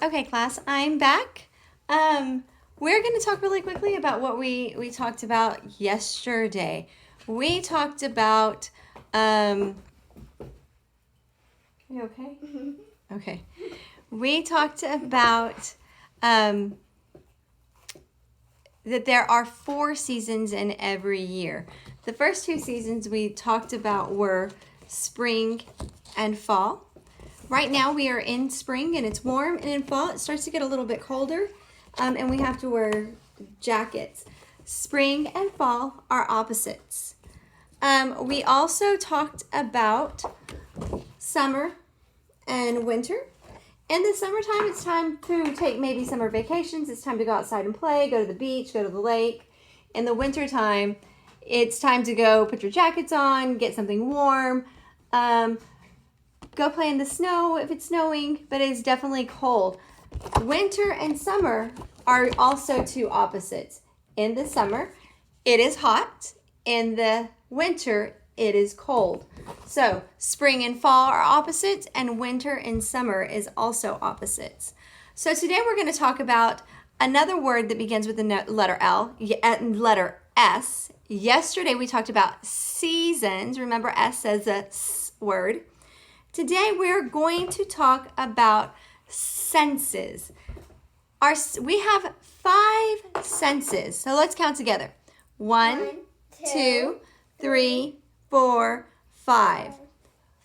Okay, class, I'm back. We're going to talk really quickly about what we talked about yesterday. We talked about, are you okay? Okay. We talked about that there are 4 seasons in every year. The first 2 seasons we talked about were spring and fall. Right now we are in spring and it's warm, and in fall it starts to get a little bit colder, and we have to wear jackets. Spring and fall are opposites. We also talked about summer and winter. In the summertime, it's time to take maybe summer vacations. It's time to go outside and play, go to the beach, go to the lake. In the wintertime, it's time to go put your jackets on, get something warm, go play in the snow if it's snowing, but it's definitely cold. Winter and summer are also 2 opposites. In the summer, it is hot. In the winter, it is cold. So spring and fall are opposites, and winter and summer is also opposites. So today we're going to talk about another word that begins with the letter L and letter S. Yesterday we talked about seasons. Remember, S says a S word. Today we're going to talk about senses. We have 5 senses. So let's count together. 1, 2, 3, 4, 5.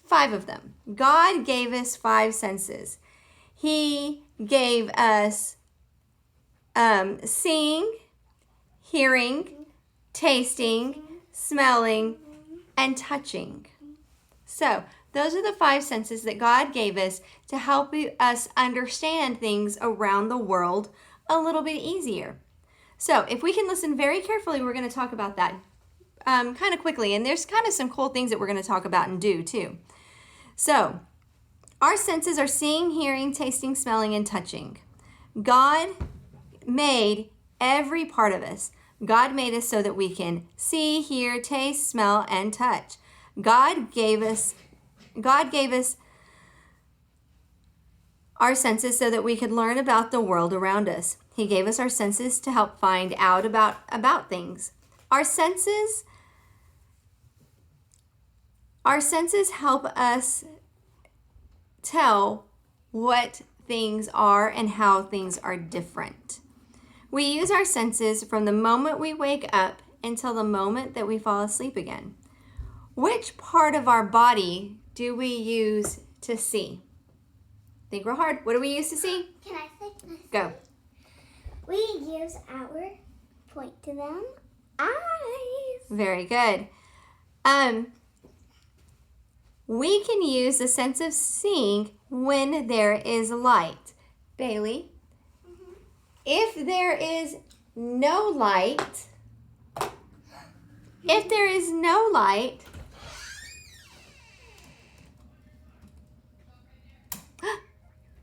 5 of them. God gave us 5 senses. He gave us seeing, hearing, tasting, smelling, and touching. So those are the 5 senses that God gave us to help us understand things around the world a little bit easier. So if we can listen very carefully, we're going to talk about that kind of quickly. And there's kind of some cool things that we're going to talk about and do too. So our senses are seeing, hearing, tasting, smelling, and touching. God made every part of us. God made us so that we can see, hear, taste, smell, and touch. God gave us our senses so that we could learn about the world around us. He gave us our senses to help find out about things. Our senses help us tell what things are and how things are different. We use our senses from the moment we wake up until the moment that we fall asleep again. Which part of our body do we use to see? Think real hard. What do we use to see? Can I say? Go. We use our, point to them, eyes. Very good. We can use the sense of seeing when there is light. Bailey, if there is no light,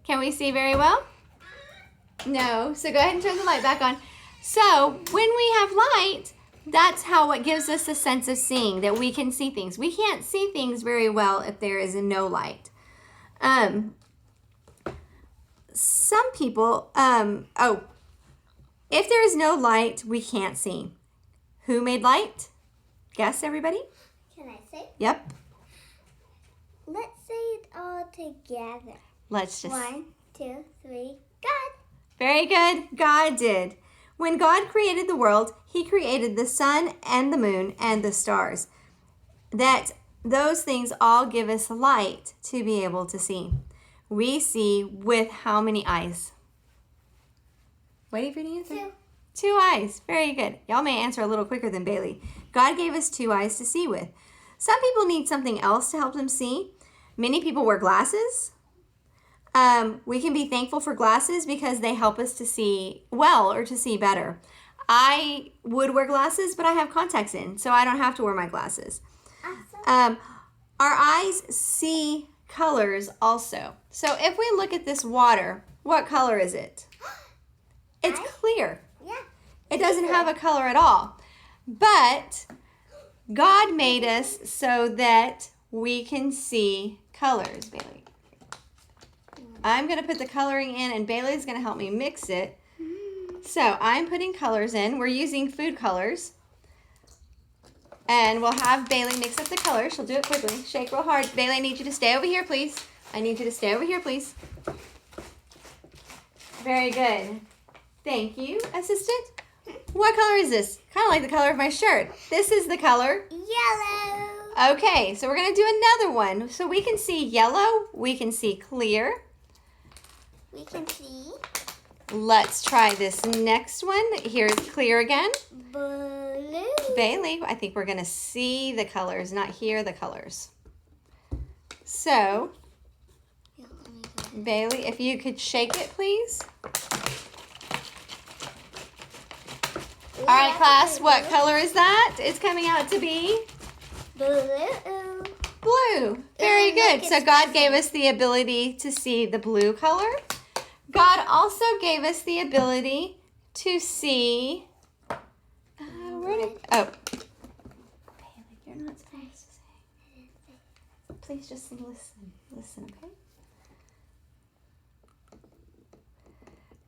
can we see very well? No. So go ahead and turn the light back on. So when we have light, that's how it gives us a sense of seeing, that we can see things. We can't see things very well if there is no light. Some people, if there is no light, we can't see. Who made light? Guess, everybody? Can I say? Yep. Let's say it all together. Let's just... 1, 2, 3, God. Very good. God did. When God created the world, He created the sun and the moon and the stars. Those things all give us light to be able to see. We see with how many eyes? Waiting for the answer. 2. 2 eyes. Very good. Y'all may answer a little quicker than Bailey. God gave us 2 eyes to see with. Some people need something else to help them see. Many people wear glasses. We can be thankful for glasses because they help us to see well or to see better. I would wear glasses, but I have contacts in, so I don't have to wear my glasses. Awesome. Our eyes see colors also. So if we look at this water, what color is it? It's clear. Yeah. It doesn't have a color at all. But God made us so that we can see colors, Bailey. I'm going to put the coloring in, and Bailey's going to help me mix it. So I'm putting colors in. We're using food colors. And we'll have Bailey mix up the colors. She'll do it quickly. Shake real hard. Bailey, I need you to stay over here, please. I need you to stay over here, please. Very good. Thank you, assistant. What color is this? Kind of like the color of my shirt. This is the color? Yellow. Okay, so we're going to do another one. So we can see yellow. We can see clear. We can see Let's try this next one. Here's clear again. blue. Bailey, I think we're going to see the colors, not hear the colors. So, Bailey, if you could shake it, please. All right, class, what color is that? It's coming out to be Blue. blue. Very good. So God gave us the ability to see the blue color. God also gave us the ability to see, oh. Bailey, you're not supposed to say. Please just listen. Listen, okay?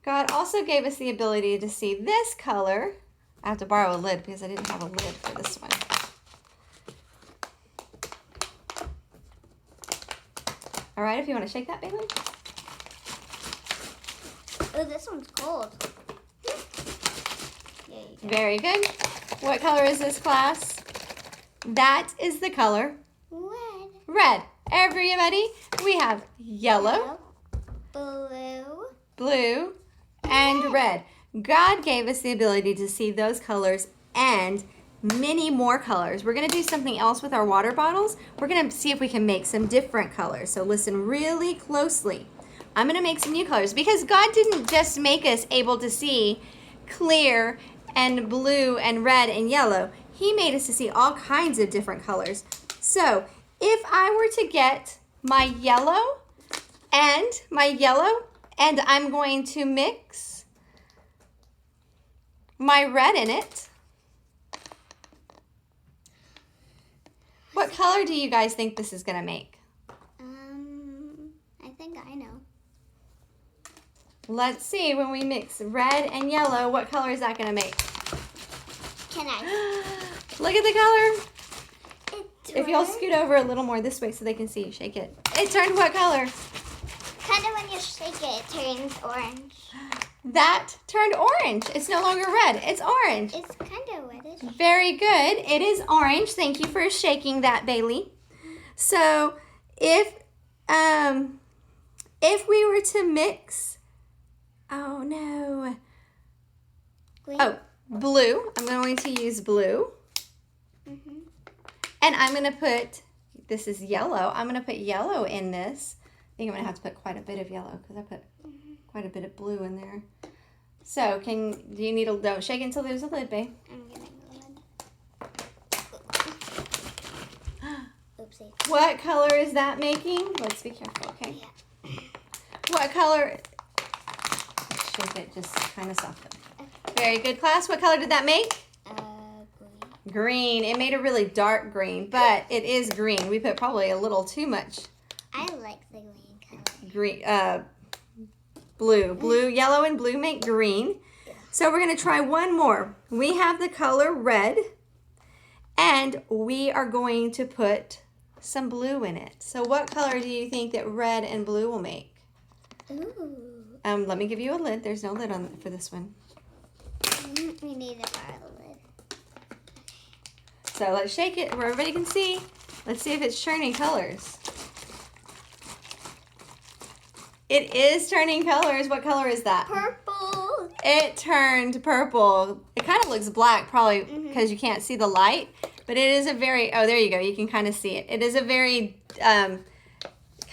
God also gave us the ability to see this color. I have to borrow a lid because I didn't have a lid for this one. All right, if you want to shake that, Bailey. Oh, this one's cold. There you go. Very good. What color is this, class? That is the color Red. red. Everybody, we have yellow, Blue. blue, and red. God gave us the ability to see those colors and many more colors. We're going to do something else with our water bottles. We're going to see if we can make some different colors. So listen really closely. I'm going to make some new colors because God didn't just make us able to see clear and blue and red and yellow. He made us to see all kinds of different colors. So if I were to get my yellow, and I'm going to mix my red in it. What color do you guys think this is going to make? I think I know. Let's see, when we mix red and yellow, what color is that going to make? Can I? Look at the color. It If you'll scoot over a little more this way so they can see you shake it. It turned what color? Kind of when you shake it, it turns orange. That turned orange. It's no longer red. It's orange. It's kind of reddish. Very good. It is orange. Thank you for shaking that, Bailey. So if we were to mix, oh no. Green. Oh, blue. I'm going to use blue. Mm-hmm. And I'm going to put, this is yellow. I'm going to put yellow in this. I think I'm going to have to put quite a bit of yellow because I put quite a bit of blue in there. So do you need don't shake it until there's a lid, babe. I'm getting the lid. Oopsie. What color is that making? Let's be careful, okay? Yeah. What color? Shake it just kind of softly. Very good, class. What color did that make? Green. Green. It made a really dark green, but it is green. We put probably a little too much I like the green color. green. Blue, yellow, and blue make green. So we're going to try one more. We have the color red, and we are going to put some blue in it. So what color do you think that red and blue will make? Ooh. Let me give you a lid. There's no lid on for this one. We need to borrow the lid. So let's shake it where everybody can see. Let's see if it's turning colors. It is turning colors. What color is that? Purple. It turned purple. It kind of looks black probably because you can't see the light, but it is a very, oh, there you go. You can kind of see it. It is a very kind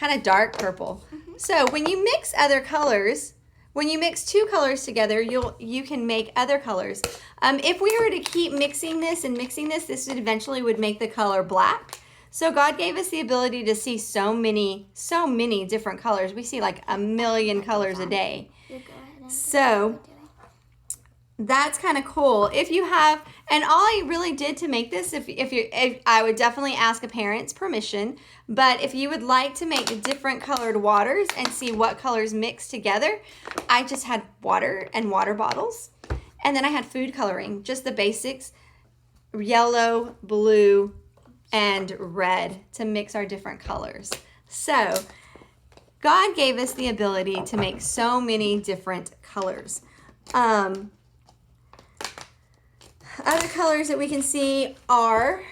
of dark purple. So when you mix other colors, when you mix two colors together, you can make other colors. If we were to keep mixing this and mixing this, this eventually would make the color black. So God gave us the ability to see so many different colors. We see like 1 million colors a day. You go ahead and So That's kind of cool. If you have, and all I really did to make this, if I would definitely ask a parent's permission, but if you would like to make different colored waters and see what colors mix together, I just had water and water bottles. And then I had food coloring, just the basics, yellow, blue, and red to mix our different colors. So God gave us the ability to make so many different colors. Other colors that we can see are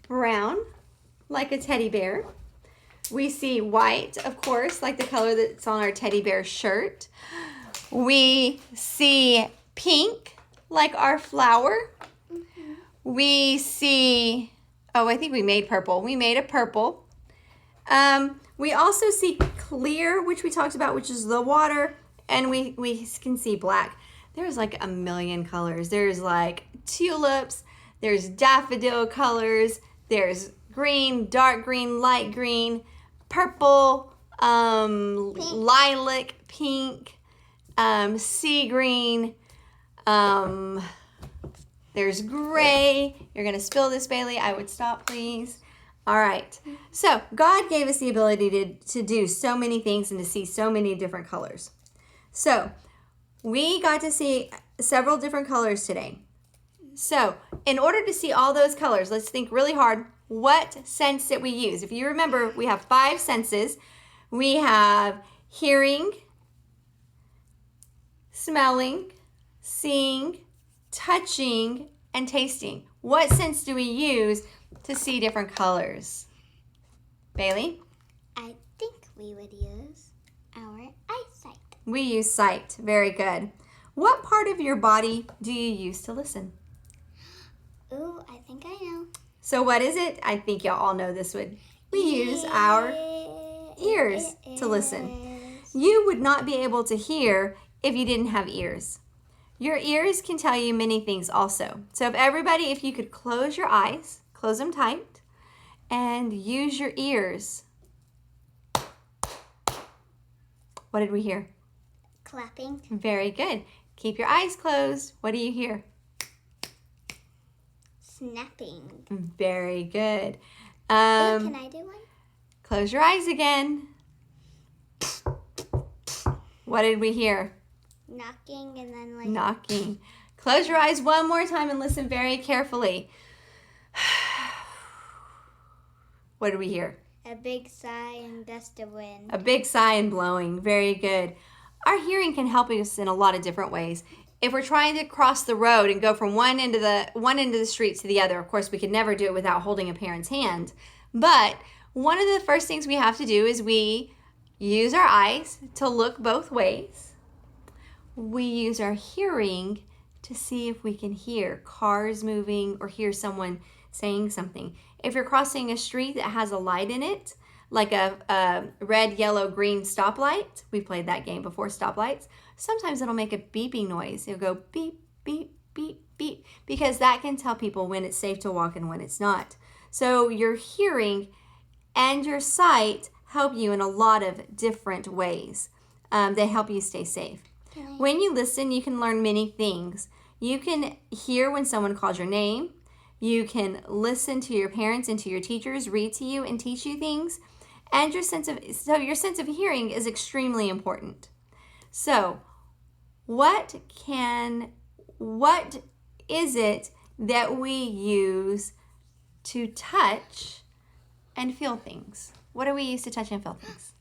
brown, like a teddy bear. We see white, of course, like the color that's on our teddy bear shirt. We see pink, like our flower. We see, oh, I think we made purple. We made a purple. We also see clear, which we talked about, which is the water, and we can see black. There's like a million colors. There's like tulips, there's daffodil colors, there's green, dark green, light green, purple, lilac, pink, sea green, there's gray. You're going to spill this, Bailey. I would stop, please. All right. So God gave us the ability to do so many things and to see so many different colors. So we got to see several different colors today. So in order to see all those colors, let's think really hard. What sense that we use? If you remember, we have 5 senses. We have hearing, smelling, seeing, touching, and tasting. What sense do we use to see different colors? Bailey? I think we would use our eyesight. We use sight. Very good. What part of your body do you use to listen? Ooh, I think I know. So what is it? I think y'all all know this one. We use our ears to listen. You would not be able to hear if you didn't have ears. Your ears can tell you many things also. So if you could close your eyes, close them tight, and use your ears. What did we hear? Clapping. Very good. Keep your eyes closed. What do you hear? Snapping. Very good. Can I do one? Close your eyes again. What did we hear? Knocking and then like... Knocking. Close your eyes one more time and listen very carefully. What did we hear? A big sigh and gust of wind. A big sigh and blowing. Very good. Our hearing can help us in a lot of different ways. If we're trying to cross the road and go from one end of the street to the other, of course, we could never do it without holding a parent's hand. But one of the first things we have to do is we use our eyes to look both ways. We use our hearing to see if we can hear cars moving or hear someone saying something. If you're crossing a street that has a light in it, like a red, yellow, green stoplight, we played that game before, stoplights, sometimes it'll make a beeping noise. It'll go beep, beep, beep, beep, because that can tell people when it's safe to walk and when it's not. So your hearing and your sight help you in a lot of different ways. They help you stay safe. When you listen, you can learn many things. You can hear when someone calls your name. You can listen to your parents and to your teachers read to you and teach you things. And your sense of hearing is extremely important. So, what is it that we use to touch and feel things? What do we use to touch and feel things?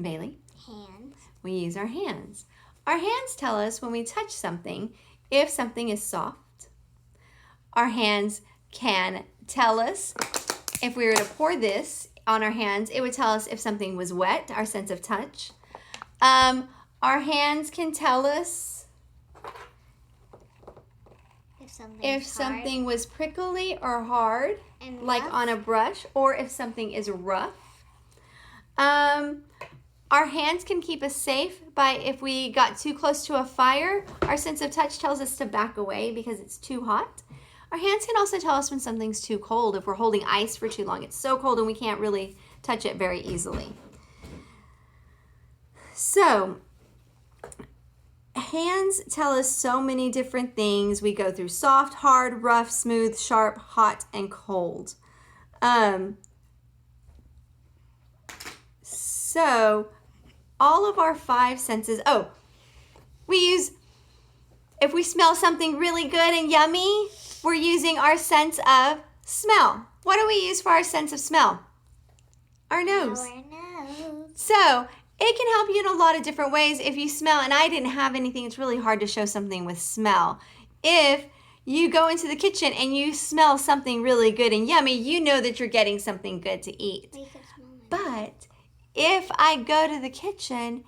Bailey? Hands. We use our hands. Our hands tell us when we touch something if something is soft. Our hands can tell us if we were to pour this on our hands, it would tell us if something was wet, our sense of touch. Our hands can tell us if something was prickly or hard, and like rough. on a brush, or if something is rough. Our hands can keep us safe by if we got too close to a fire, our sense of touch tells us to back away because it's too hot. Our hands can also tell us when something's too cold. If we're holding ice for too long, it's so cold and we can't really touch it very easily. So, hands tell us so many different things. We go through soft, hard, rough, smooth, sharp, hot, and cold. So all of our 5 senses, if we smell something really good and yummy, we're using our sense of smell. What do we use for our sense of smell? Our nose. Our nose. So it can help you in a lot of different ways. If you smell, and I didn't have anything, it's really hard to show something with smell. If you go into the kitchen and you smell something really good and yummy, you know that you're getting something good to eat. We can smell it. But if I go to the kitchen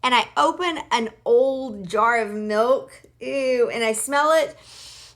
and I open an old jar of milk, and I smell it,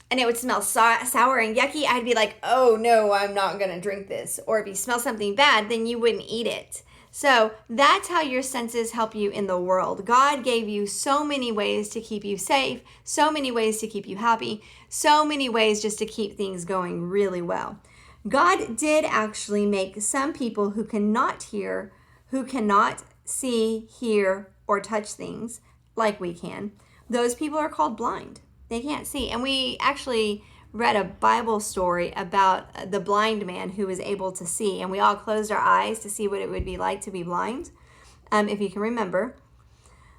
and it would smell sour and yucky, I'd be like, oh no, I'm not gonna drink this. Or if you smell something bad, then you wouldn't eat it. So that's how your senses help you in the world. God gave you so many ways to keep you safe, so many ways to keep you happy, so many ways just to keep things going really well. God did actually make some people who cannot hear, who cannot see, hear, or touch things like we can. Those people are called blind. They can't see. And we actually read a Bible story about the blind man who was able to see. And we all closed our eyes to see what it would be like to be blind, if you can remember.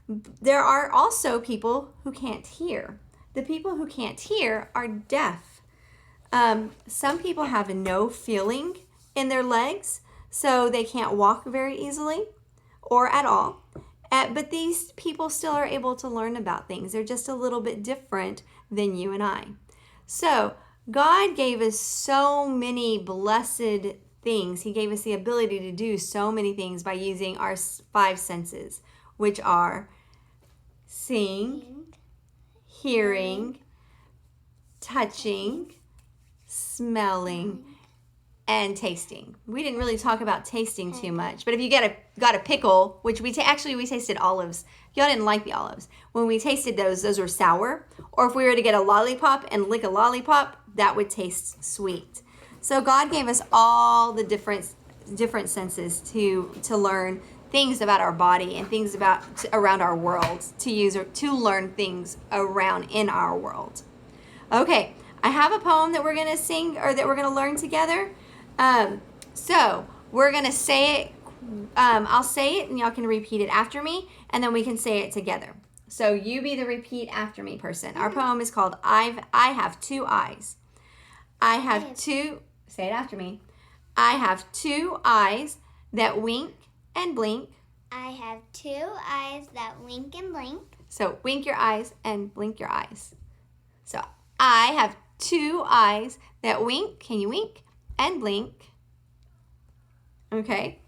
There are also people who can't hear. The people who can't hear are deaf. Some people have no feeling in their legs, so they can't walk very easily or at all. But these people still are able to learn about things. They're just a little bit different than you and I. So God gave us so many blessed things. He gave us the ability to do so many things by using our 5 senses, which are seeing, hearing, touching, smelling, and tasting. We didn't really talk about tasting too much, but if you got a pickle, which we tasted olives. Y'all didn't like the olives. When we tasted those were sour. Or if we were to get a lollipop and lick a lollipop, that would taste sweet. So God gave us all the different senses to learn things about our body and things around our world, to use or to learn things around in our world. Okay, I have a poem that we're gonna sing or that we're gonna learn together. So we're gonna say it. I'll say it and y'all can repeat it after me, and then we can say it together. So you be the repeat after me person. Our poem is called I Have 2 Eyes. Say it after me. I have 2 eyes that wink and blink. I have 2 eyes that wink and blink. So wink your eyes and blink your eyes. So I have 2 eyes that wink. Can you wink? And blink. Okay.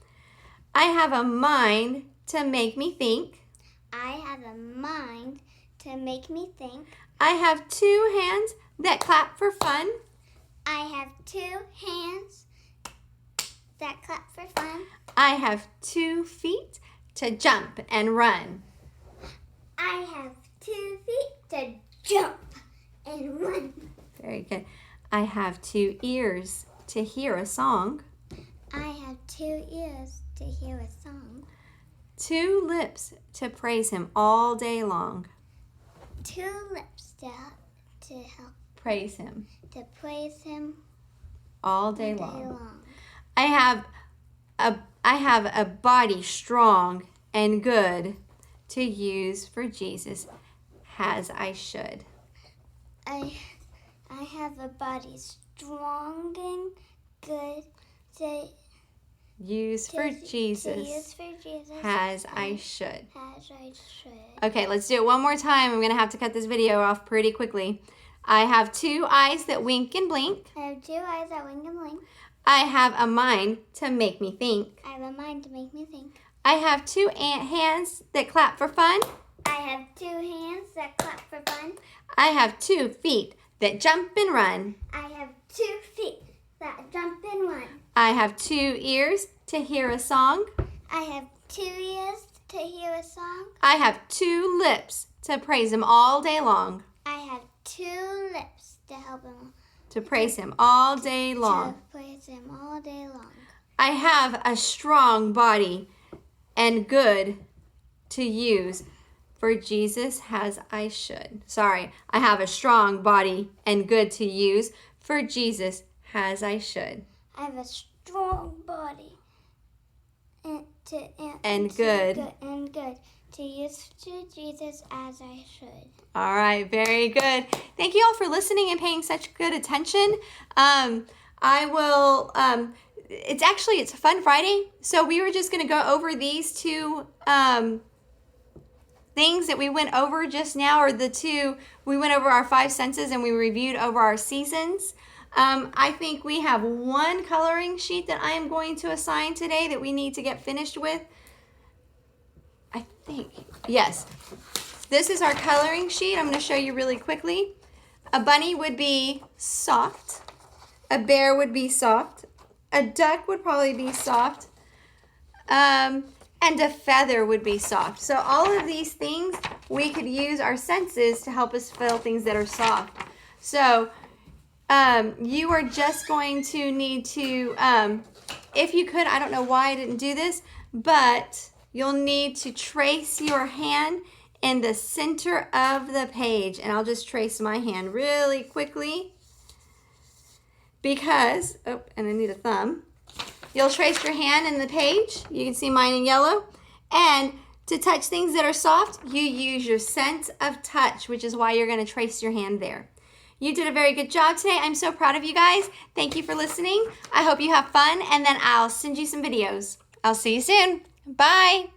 I have a mind to make me think. I have a mind to make me think. I have 2 hands that clap for fun. I have 2 hands that clap for fun. I have 2 feet to jump and run. I have 2 feet to jump and run. Very good. I have 2 ears to hear a song. I have 2 ears to hear a song. 2 lips to praise him all day long. 2 lips to help Praise him to praise him all day long. I have a body strong and good to use for Jesus as I should. I have a body strong and good to use for Jesus as I should. Okay, let's do it one more time. I'm going to have to cut this video off pretty quickly. I have 2 eyes that wink and blink. I have 2 eyes that wink and blink. I have a mind to make me think. I have a mind to make me think. I have 2 hands that clap for fun. I have 2 hands that clap for fun. I have 2 feet that jump and run. I have 2 feet that jump and run. I have 2 ears to hear a song. I have 2 ears to hear a song. I have 2 lips to praise him all day long. I have 2 lips to help him. To praise him all day long. To praise him all day long. I have a strong body and good to use for Jesus as I should. Sorry, I have a strong body and good to use for Jesus as I should. I have a strong body and good to use to Jesus as I should. All right, very good. Thank you all for listening and paying such good attention. It's Fun Friday, so we were just going to go over these two things that we went over just now, or we went over our 5 senses and we reviewed over our seasons. I think we have one coloring sheet that I am going to assign today that we need to get finished with. I think, yes. This is our coloring sheet. I'm going to show you really quickly. A bunny would be soft. A bear would be soft. A duck would probably be soft. And a feather would be soft. So all of these things, we could use our senses to help us feel things that are soft. So you are just going to need to, if you could, I don't know why I didn't do this, but you'll need to trace your hand in the center of the page. And I'll just trace my hand really quickly because, and I need a thumb. You'll trace your hand in the page. You can see mine in yellow. And to touch things that are soft, you use your sense of touch, which is why you're going to trace your hand there. You did a very good job today. I'm so proud of you guys. Thank you for listening. I hope you have fun, and then I'll send you some videos. I'll see you soon. Bye.